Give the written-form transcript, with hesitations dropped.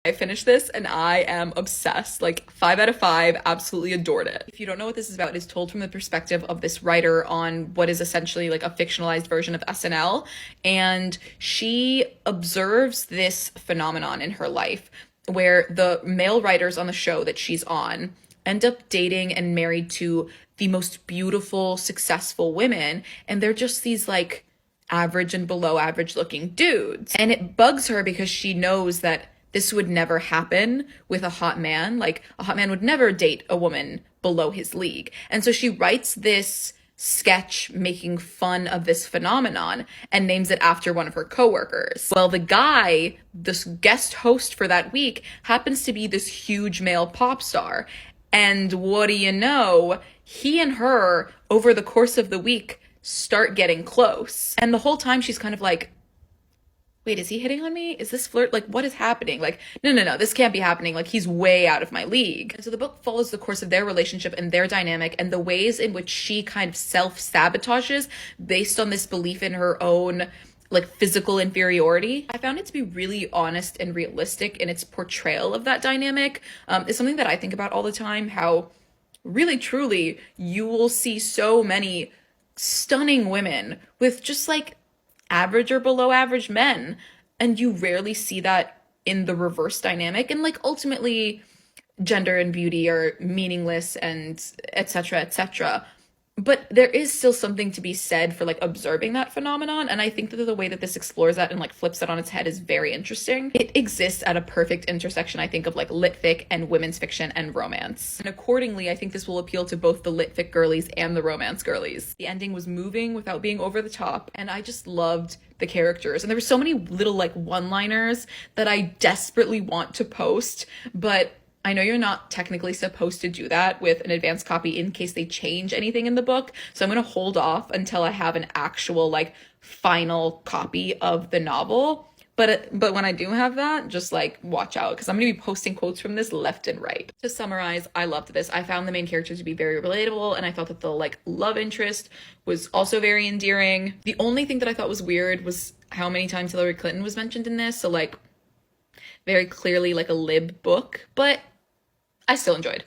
I finished this and I am obsessed. Like 5 out of 5, absolutely adored it. If you don't know what this is about, it is told from the perspective of this writer on what is essentially like a fictionalized version of SNL. And she observes this phenomenon in her life where the male writers on the show that she's on end up dating and married to the most beautiful, successful women. And they're just these like average and below average looking dudes. And it bugs her because she knows that this would never happen with a hot man. Like, a hot man would never date a woman below his league. And so she writes this sketch making fun of this phenomenon and names it after one of her coworkers. Well, the guy, this guest host for that week, happens to be this huge male pop star. And what do you know? He and her, over the course of the week, start getting close. And the whole time she's kind of like, wait, is he hitting on me? Is this flirt? Like, what is happening? Like, no, this can't be happening. Like, he's way out of my league. And so the book follows the course of their relationship and their dynamic and the ways in which she kind of self-sabotages based on this belief in her own like physical inferiority. I found it to be really honest and realistic in its portrayal of that dynamic. It's something that I think about all the time, how really truly you will see so many stunning women with just like average or below average men, and you rarely see that in the reverse dynamic. And like ultimately gender and beauty are meaningless and etc etc, but there is still something to be said for like observing that phenomenon. And I think that the way that this explores that and like flips it on its head is very interesting. It exists at a perfect intersection, I think, of like lit fic and women's fiction and romance. And accordingly, I think this will appeal to both the lit fic girlies and the romance girlies. The ending was moving without being over the top, and I just loved the characters. And there were so many little like one-liners that I desperately want to post, but I know you're not technically supposed to do that with an advanced copy in case they change anything in the book. So I'm going to hold off until I have an actual like final copy of the novel. But when I do have that, just like watch out, because I'm going to be posting quotes from this left and right. To summarize, I loved this. I found the main characters to be very relatable, and I thought that the like love interest was also very endearing. The only thing that I thought was weird was how many times Hillary Clinton was mentioned in this. So like very clearly like a lib book, but I still enjoyed.